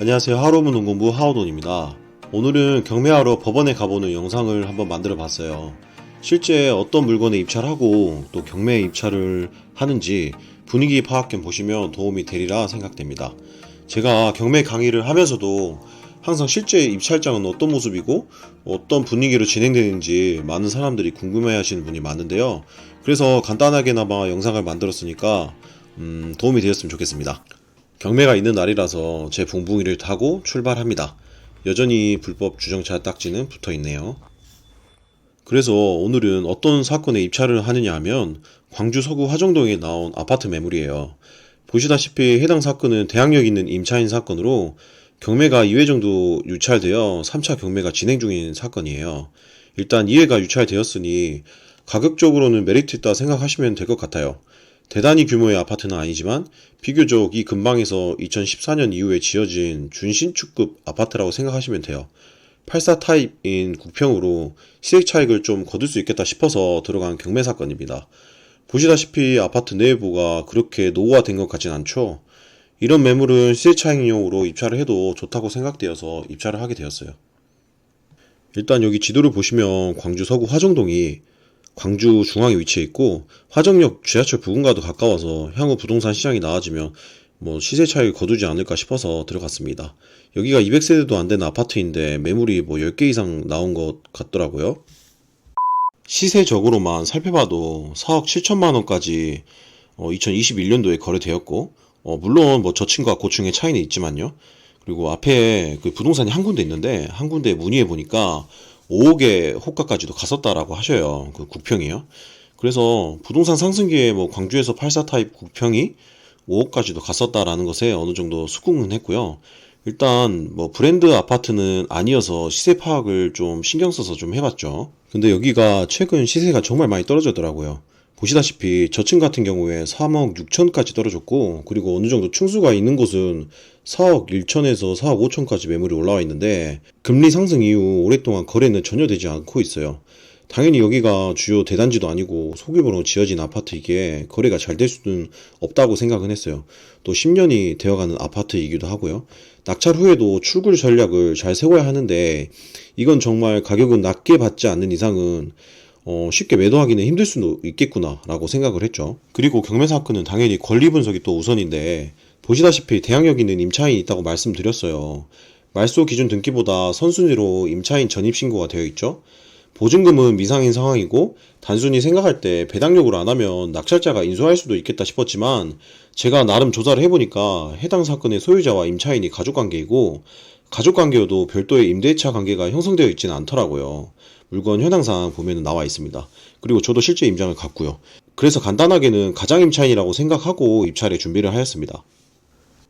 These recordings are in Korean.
안녕하세요. 하루문농공부 하우돈입니다. 오늘은 경매하러 법원에 가보는 영상을 한번 만들어 봤어요. 실제 어떤 물건에 입찰하고 또 경매에 입찰을 하는지 분위기 파악 겸 보시면 도움이 되리라 생각됩니다. 제가 경매 강의를 하면서도 항상 실제 입찰장은 어떤 모습이고 어떤 분위기로 진행되는지 많은 사람들이 궁금해 하시는 분이 많은데요. 그래서 간단하게나마 영상을 만들었으니까 도움이 되었으면 좋겠습니다. 경매가 있는 날이라서 제 붕붕이를 타고 출발합니다. 여전히 불법 주정차 딱지는 붙어 있네요. 그래서 오늘은 어떤 사건에 입찰을 하느냐 하면 광주 서구 화정동에 나온 아파트 매물이에요. 보시다시피 해당 사건은 대항력 있는 임차인 사건으로 경매가 2회 정도 유찰되어 3차 경매가 진행 중인 사건이에요. 일단 2회가 유찰되었으니 가격적으로는 메리트 있다 생각하시면 될 것 같아요. 대단히 규모의 아파트는 아니지만 비교적 이 근방에서 2014년 이후에 지어진 준신축급 아파트라고 생각하시면 돼요. 84 타입인 국평으로 시세 차익을 좀 거둘 수 있겠다 싶어서 들어간 경매 사건입니다. 보시다시피 아파트 내부가 그렇게 노후화된 것 같진 않죠. 이런 매물은 시세 차익용으로 입찰을 해도 좋다고 생각되어서 입찰을 하게 되었어요. 일단 여기 지도를 보시면 광주 서구 화정동이 광주 중앙에 위치해 있고 화정역 지하철 부근과도 가까워서 향후 부동산 시장이 나아지면 시세 차익을 거두지 않을까 싶어서 들어갔습니다. 여기가 200세대도 안 되는 아파트인데 매물이 10개 이상 나온 것 같더라고요. 시세적으로만 살펴봐도 4억 7천만 원까지 2021년도에 거래되었고 물론 저층과 고층의 차이는 있지만요. 그리고 앞에 그 부동산이 한 군데 있는데 한 군데 문의해 보니까 5억의 호가까지도 갔었다라고 하셔요. 그 국평이요. 그래서 부동산 상승기에 광주에서 84 타입 국평이 5억까지도 갔었다라는 것에 어느 정도 수긍은 했고요. 일단 브랜드 아파트는 아니어서 시세 파악을 좀 신경 써서 좀 해봤죠. 근데 여기가 최근 시세가 정말 많이 떨어졌더라고요. 보시다시피 저층 같은 경우에 3억 6천까지 떨어졌고, 그리고 어느 정도 층수가 있는 곳은 4억 1천에서 4억 5천까지 매물이 올라와 있는데 금리 상승 이후 오랫동안 거래는 전혀 되지 않고 있어요. 당연히 여기가 주요 대단지도 아니고 소규모로 지어진 아파트이기에 거래가 잘 될 수는 없다고 생각은 했어요. 또 10년이 되어가는 아파트이기도 하고요. 낙찰 후에도 출굴 전략을 잘 세워야 하는데 이건 정말 가격은 낮게 받지 않는 이상은 쉽게 매도하기는 힘들 수도 있겠구나 라고 생각을 했죠. 그리고 경매 사건은 당연히 권리 분석이 또 우선인데 보시다시피 대항력 있는 임차인이 있다고 말씀드렸어요. 말소 기준 등기보다 선순위로 임차인 전입 신고가 되어 있죠. 보증금은 미상인 상황이고 단순히 생각할 때 배당력으로 안 하면 낙찰자가 인수할 수도 있겠다 싶었지만 제가 나름 조사를 해보니까 해당 사건의 소유자와 임차인이 가족관계이고 가족관계여도 별도의 임대차 관계가 형성되어 있지는 않더라고요. 물건 현황상 보면 나와 있습니다. 그리고 저도 실제 임장을 갔고요. 그래서 간단하게는 가장임차인이라고 생각하고 입찰에 준비를 하였습니다.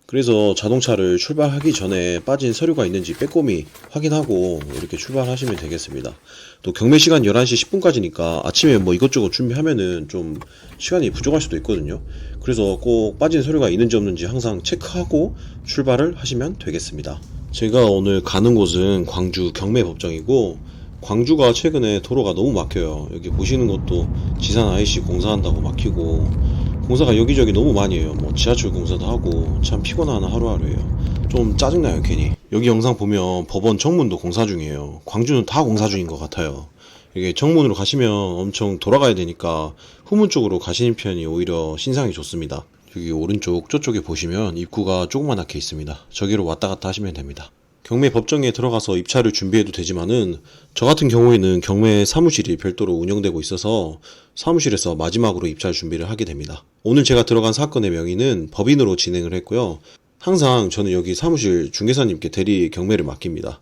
그래서 자동차를 출발하기 전에 빠진 서류가 있는지 빼꼼히 확인하고 이렇게 출발하시면 되겠습니다. 또 경매 시간 11시 10분까지니까 아침에 이것저것 준비하면은 좀 시간이 부족할 수도 있거든요. 그래서 꼭 빠진 서류가 있는지 없는지 항상 체크하고 출발을 하시면 되겠습니다. 제가 오늘 가는 곳은 광주 경매법정이고 광주가 최근에 도로가 너무 막혀요. 여기 보시는 것도 지산 IC 공사한다고 막히고 공사가 여기저기 너무 많이 해요. 지하철 공사도 하고 참 피곤한 하루하루예요. 좀 짜증나요 괜히. 여기 영상 보면 법원 정문도 공사 중이에요. 광주는 다 공사 중인 것 같아요. 이게 정문으로 가시면 엄청 돌아가야 되니까 후문 쪽으로 가시는 편이 오히려 신상이 좋습니다. 여기 오른쪽 저쪽에 보시면 입구가 조그만하게 있습니다. 저기로 왔다 갔다 하시면 됩니다. 경매 법정에 들어가서 입찰을 준비해도 되지만은 저 같은 경우에는 경매 사무실이 별도로 운영되고 있어서 사무실에서 마지막으로 입찰 준비를 하게 됩니다. 오늘 제가 들어간 사건의 명의는 법인으로 진행을 했고요. 항상 저는 여기 사무실 중개사님께 대리 경매를 맡깁니다.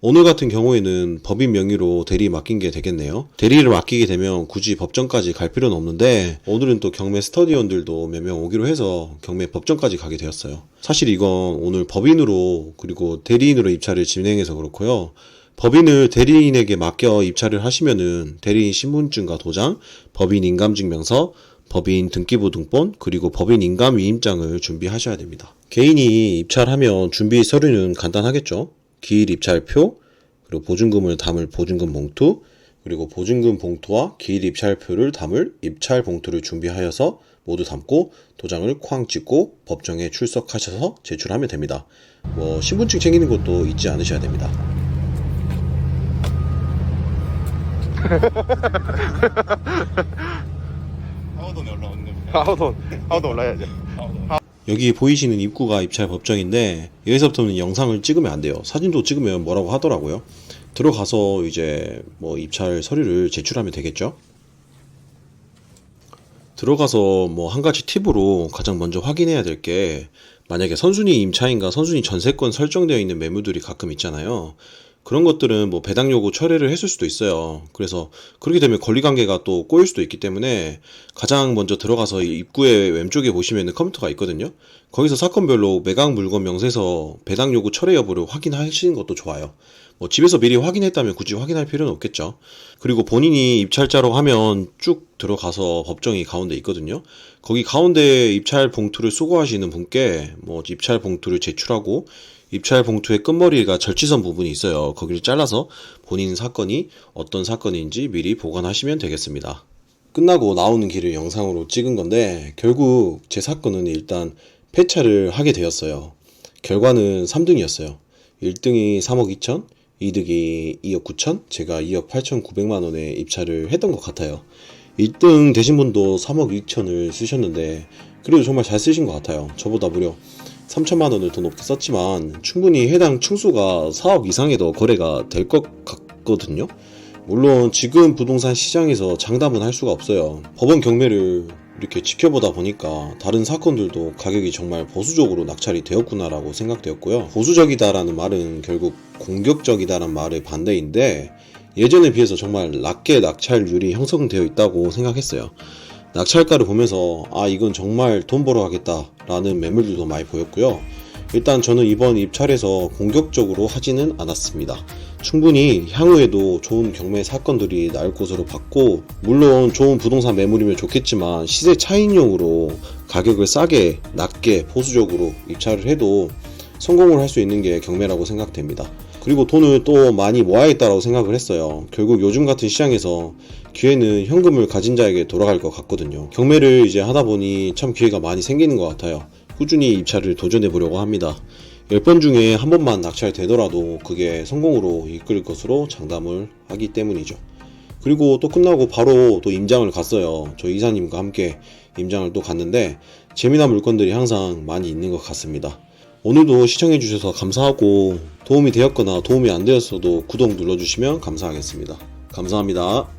오늘 같은 경우에는 법인 명의로 대리 맡긴 게 되겠네요. 대리를 맡기게 되면 굳이 법정까지 갈 필요는 없는데 오늘은 또 경매 스터디원들도 몇 명 오기로 해서 경매 법정까지 가게 되었어요. 사실 이건 오늘 법인으로 그리고 대리인으로 입찰을 진행해서 그렇고요. 법인을 대리인에게 맡겨 입찰을 하시면은 대리인 신분증과 도장, 법인 인감증명서, 법인 등기부등본, 그리고 법인 인감위임장을 준비하셔야 됩니다. 개인이 입찰하면 준비 서류는 간단하겠죠. 기일 입찰표, 그리고 보증금을 담을 보증금 봉투, 그리고 보증금 봉투와 기일 입찰표를 담을 입찰 봉투를 준비하여서 모두 담고 도장을 쾅 찍고 법정에 출석하셔서 제출하면 됩니다. 신분증 챙기는 것도 잊지 않으셔야 됩니다. 하우돈에 올라오는 겁니다. 하우돈 올라야죠. 여기 보이시는 입구가 입찰 법정인데 여기서부터는 영상을 찍으면 안 돼요. 사진도 찍으면 뭐라고 하더라고요. 들어가서 이제 입찰 서류를 제출하면 되겠죠. 들어가서 한 가지 팁으로 가장 먼저 확인해야 될 게, 만약에 선순위 임차인과 선순위 전세권 설정되어 있는 매물들이 가끔 있잖아요. 그런 것들은 배당 요구 철회를 했을 수도 있어요. 그래서 그렇게 되면 권리관계가 또 꼬일 수도 있기 때문에 가장 먼저 들어가서 입구의 왼쪽에 보시면 컴퓨터가 있거든요. 거기서 사건별로 매각 물건 명세서 배당 요구 철회 여부를 확인하시는 것도 좋아요. 집에서 미리 확인했다면 굳이 확인할 필요는 없겠죠. 그리고 본인이 입찰자로 하면 쭉 들어가서 법정이 가운데 있거든요. 거기 가운데 입찰 봉투를 수거하시는 분께 입찰 봉투를 제출하고, 입찰 봉투의 끝머리가 절지선 부분이 있어요. 거기를 잘라서 본인 사건이 어떤 사건인지 미리 보관하시면 되겠습니다. 끝나고 나오는 길을 영상으로 찍은 건데, 결국 제 사건은 일단 폐차를 하게 되었어요. 결과는 3등이었어요. 1등이 3억 2천, 2득이 2억 9천, 제가 2억 8,900만 원에 입찰을 했던 것 같아요. 1등 되신 분도 3억 2천을 쓰셨는데 그래도 정말 잘 쓰신 것 같아요. 저보다 무려 3천만 원을 더 높게 썼지만 충분히 해당 층수가 4억 이상에도 거래가 될 것 같거든요. 물론 지금 부동산 시장에서 장담은 할 수가 없어요. 법원 경매를 이렇게 지켜보다 보니까 다른 사건들도 가격이 정말 보수적으로 낙찰이 되었구나라고 생각되었고요. 보수적이다라는 말은 결국 공격적이다라는 말의 반대인데, 예전에 비해서 정말 낮게 낙찰률이 형성되어 있다고 생각했어요. 낙찰가를 보면서 이건 정말 돈 벌어 가겠다라는 매물들도 많이 보였고요. 일단 저는 이번 입찰에서 공격적으로 하지는 않았습니다. 충분히 향후에도 좋은 경매 사건들이 나올 것으로 봤고, 물론 좋은 부동산 매물이면 좋겠지만 시세 차익용으로 가격을 싸게 낮게 보수적으로 입찰을 해도 성공을 할 수 있는 게 경매라고 생각됩니다. 그리고 돈을 또 많이 모아야겠다라고 생각을 했어요. 결국 요즘 같은 시장에서 기회는 현금을 가진 자에게 돌아갈 것 같거든요. 경매를 이제 하다 보니 참 기회가 많이 생기는 것 같아요. 꾸준히 입찰을 도전해 보려고 합니다. 10번 중에 한 번만 낙찰되더라도 그게 성공으로 이끌 것으로 장담을 하기 때문이죠. 그리고 또 끝나고 바로 또 임장을 갔어요. 저 이사님과 함께 임장을 또 갔는데 재미난 물건들이 항상 많이 있는 것 같습니다. 오늘도 시청해 주셔서 감사하고, 도움이 되었거나 도움이 안 되었어도 구독 눌러주시면 감사하겠습니다. 감사합니다.